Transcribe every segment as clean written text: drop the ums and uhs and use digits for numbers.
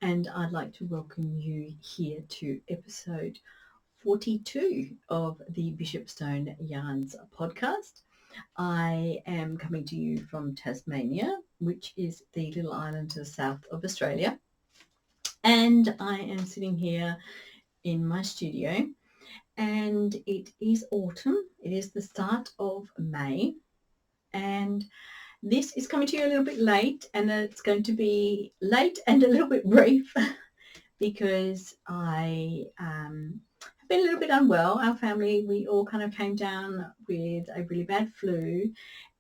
and I'd like to welcome you here to episode 42 of the Bishopstone Yarns podcast. I am coming to you from Tasmania, which is the little island to the south of Australia, and I am sitting here in my studio, and it is autumn. It is the start of May, and this is coming to you a little bit late, and it's going to be late and a little bit brief because I have been a little bit unwell. Our family, we all kind of came down with a really bad flu,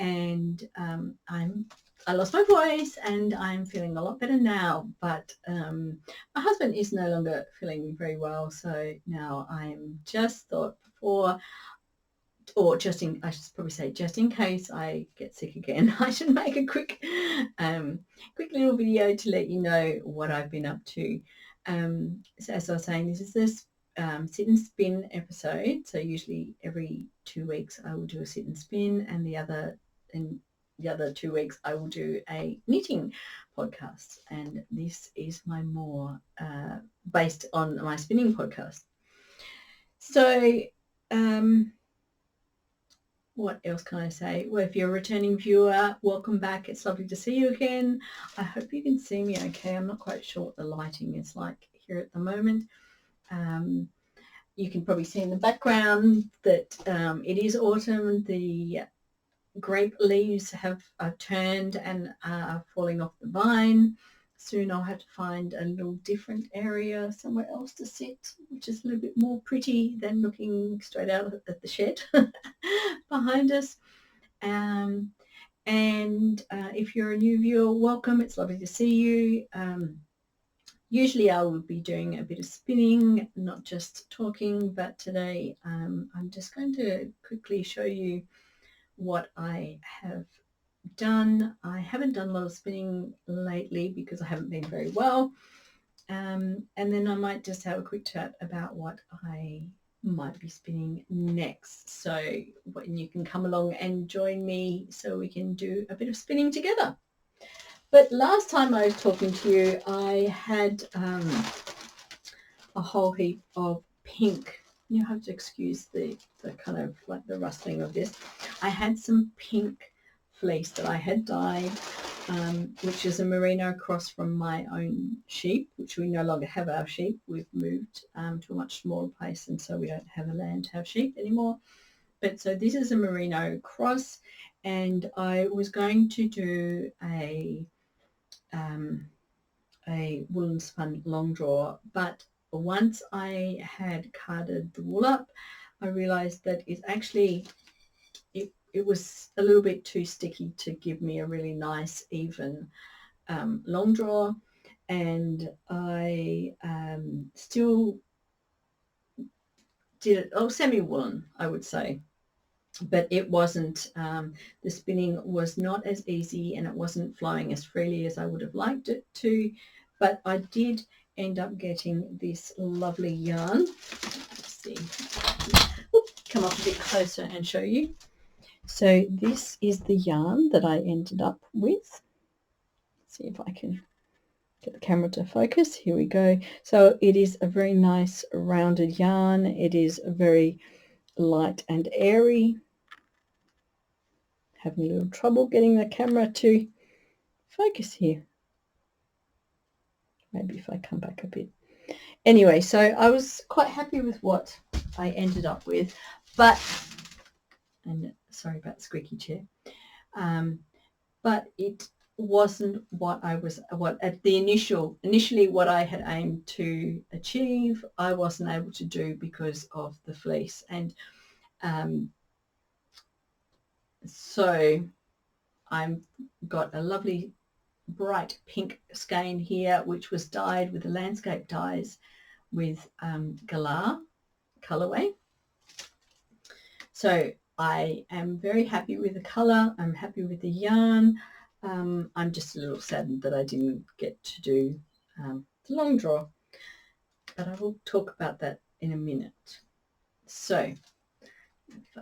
and I lost my voice, and I'm feeling a lot better now. But my husband is no longer feeling very well, so now I'm just thought before, or just in, I should probably say, just in case I get sick again, I should make a quick little video to let you know what I've been up to. So as I was saying, this is this sit and spin episode. So usually every 2 weeks I will do a sit and spin, and the other 2 weeks I will do a knitting podcast. And this is my more based on my spinning podcast. So what else can I say? Well, if you're a returning viewer, welcome back. It's lovely to see you again. I hope you can see me okay. I'm not quite sure what the lighting is like here at the moment. You can probably see in the background that it is autumn. The grape leaves have turned and are falling off the vine. Soon I'll have to find a little different area somewhere else to sit, which is a little bit more pretty than looking straight out at the shed behind us. And if you're a new viewer, welcome. It's lovely to see you. Usually I will be doing a bit of spinning, not just talking, but today I'm just going to quickly show you what I have done. I haven't done a lot of spinning lately because I haven't been very well. And then I might just have a quick chat about what I might be spinning next. So when you can come along and join me so we can do a bit of spinning together. But last time I was talking to you, I had a whole heap of pink. You have to excuse the kind of like the rustling of this. I had some pink fleece that I had dyed, which is a merino cross from my own sheep, which we no longer have our sheep. We've moved to a much smaller place, and so we don't have the land to have sheep anymore. But so this is a merino cross, and I was going to do a woolen spun long draw, but once I had carded the wool up, I realized that it was a little bit too sticky to give me a really nice even long draw, and I still did it semi-woolen, I would say, but it wasn't, the spinning was not as easy, and it wasn't flowing as freely as I would have liked it to, but I did end up getting this lovely yarn. Let's see. Come up a bit closer and show you. So this is the yarn that I ended up with. Let's see if I can get the camera to focus. Here we go. So it is a very nice rounded yarn. It is very light and airy. Having a little trouble getting the camera to focus here. Maybe if I come back a bit. Anyway, so I was quite happy with what I ended up with, but, and sorry about the squeaky chair, but it wasn't what initially what I had aimed to achieve. I wasn't able to do because of the fleece, and so I've got a lovely bright pink skein here, which was dyed with the landscape dyes with Galar colorway. So I am very happy with the color. I'm happy with the yarn. I'm just a little saddened that I didn't get to do the long draw, but I will talk about that in a minute. So if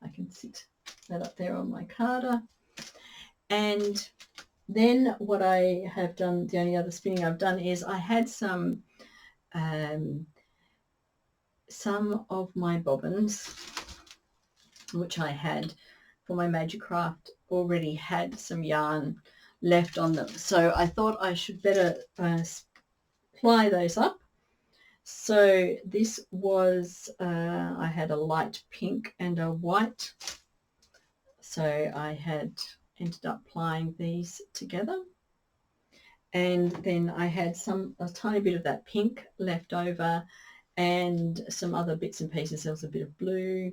I can sit that up there on my carder, and Then what I have done, the only other spinning I've done is I had some of my bobbins, which I had for my Major Craft, already had some yarn left on them. So I thought I should better ply those up. So this was, I had a light pink and a white. So I had ended up plying these together. And then I had a tiny bit of that pink left over and some other bits and pieces. There was a bit of blue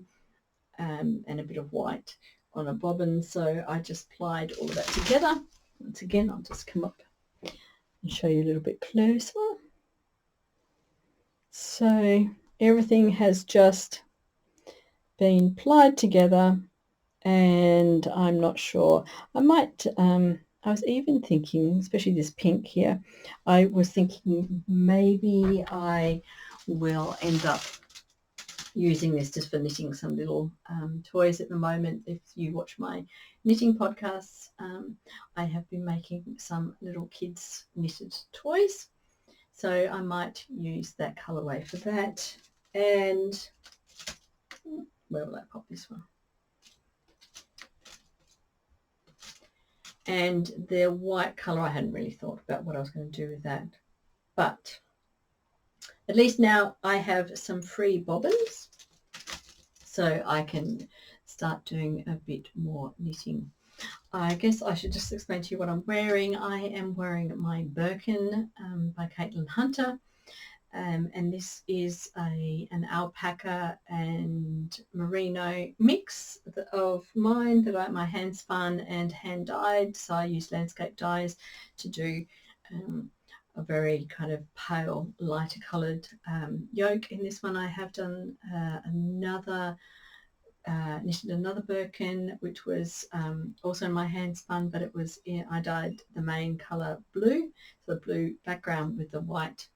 and a bit of white on a bobbin. So I just plied all of that together. Once again, I'll just come up and show you a little bit closer. So everything has just been plied together, and I'm not sure. I might, I was even thinking, especially this pink here, I was thinking maybe I will end up using this just for knitting some little toys at the moment. If you watch my knitting podcasts, I have been making some little kids knitted toys. So I might use that colourway for that. And where will I pop this one? And the white colour, I hadn't really thought about what I was going to do with that. But at least now I have some free bobbins, so I can start doing a bit more knitting. I guess I should just explain to you what I'm wearing. I am wearing my Birkin by Caitlin Hunter, and this is an alpaca and merino mix of mine that my hand spun and hand dyed. So I use landscape dyes to do a very kind of pale, lighter coloured yoke. In this one I have done knitted another Birkin, which was also my hand spun, but it was I dyed the main colour blue, so the blue background with the white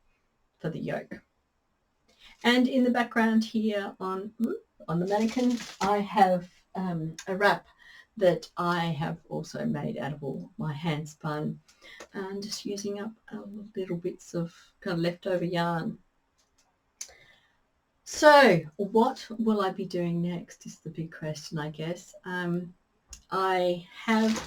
for the yoke. And in the background here on the mannequin, I have a wrap that I have also made out of all my hand spun, and just using up little bits of kind of leftover yarn. So what will I be doing next is the big question, I guess. I have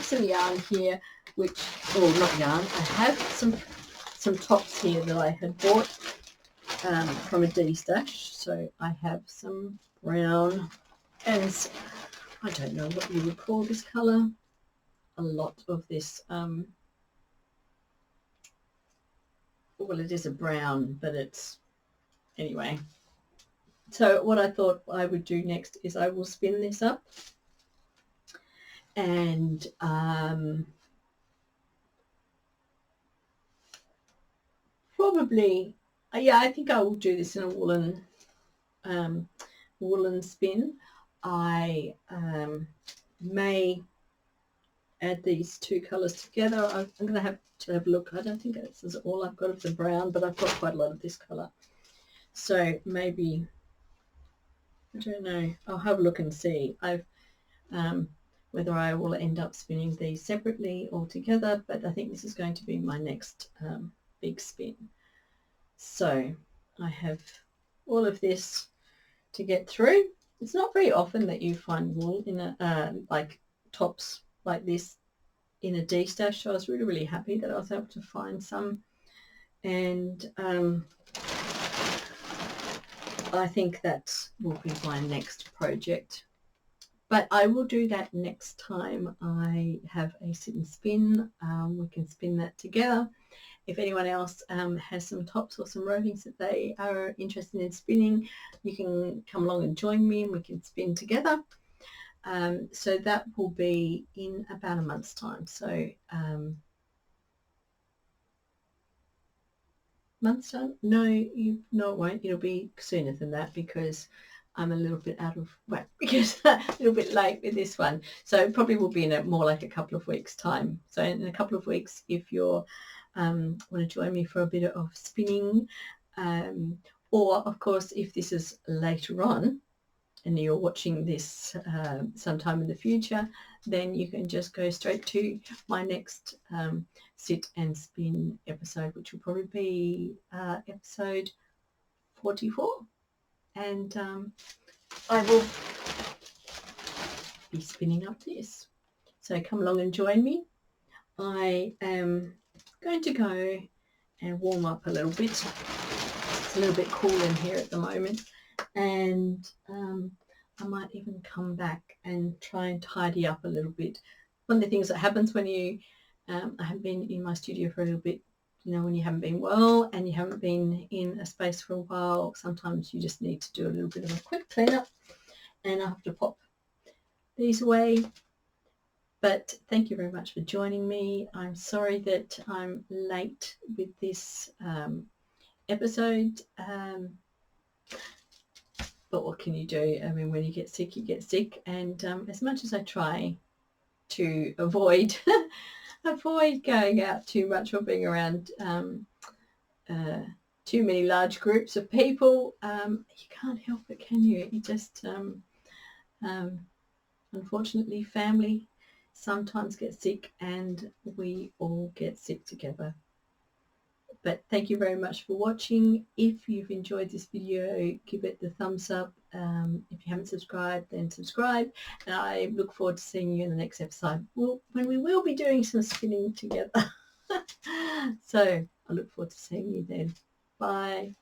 some yarn here, which, or not yarn, I have some tops here that I had bought from a D stash. So I have some brown, and I don't know what you would call this colour. A lot of this, well, it is a brown, but it's, anyway. So what I thought I would do next is I will spin this up, and probably, yeah, I think I will do this in a woolen spin. I may add these two colours together. I'm going to have a look. I don't think this is all I've got of the brown, but I've got quite a lot of this colour. So maybe, I don't know, I'll have a look and see. I've whether I will end up spinning these separately or together, but I think this is going to be my next big spin. So I have all of this to get through. It's not very often that you find wool in a like tops like this in a D stash, so I was really happy that I was able to find some, and I think that will be my next project. But I will do that next time I have a sit and spin. We can spin that together. If anyone else has some tops or some rovings that they are interested in spinning, you can come along and join me and we can spin together. So that will be in about a month's time. So month's time? No, it won't. It'll be sooner than that because I'm a little bit out of whack because a little bit late with this one. So it probably will be in more like a couple of weeks' time. So in a couple of weeks, if you're want to join me for a bit of spinning, or of course, if this is later on, and you're watching this sometime in the future, then you can just go straight to my next sit and spin episode, which will probably be episode 44. And I will be spinning up this. So come along and join me. I am going to go and warm up a little bit. It's a little bit cool in here at the moment. And I might even come back and try and tidy up a little bit. One of the things that happens when you I haven't been in my studio for a little bit, you know, when you haven't been well and you haven't been in a space for a while, sometimes you just need to do a little bit of a quick cleanup, and I have to pop these away. But thank you very much for joining me. I'm sorry that I'm late with this episode, but what can you do? I mean, when you get sick, you get sick, and as much as I try to avoid going out too much or being around too many large groups of people, you can't help it, can you? You just unfortunately, family sometimes get sick, and we all get sick together. But thank you very much for watching. If you've enjoyed this video, give it the thumbs up. If you haven't subscribed, then subscribe. And I look forward to seeing you in the next episode, when we will be doing some spinning together. So I look forward to seeing you then. Bye.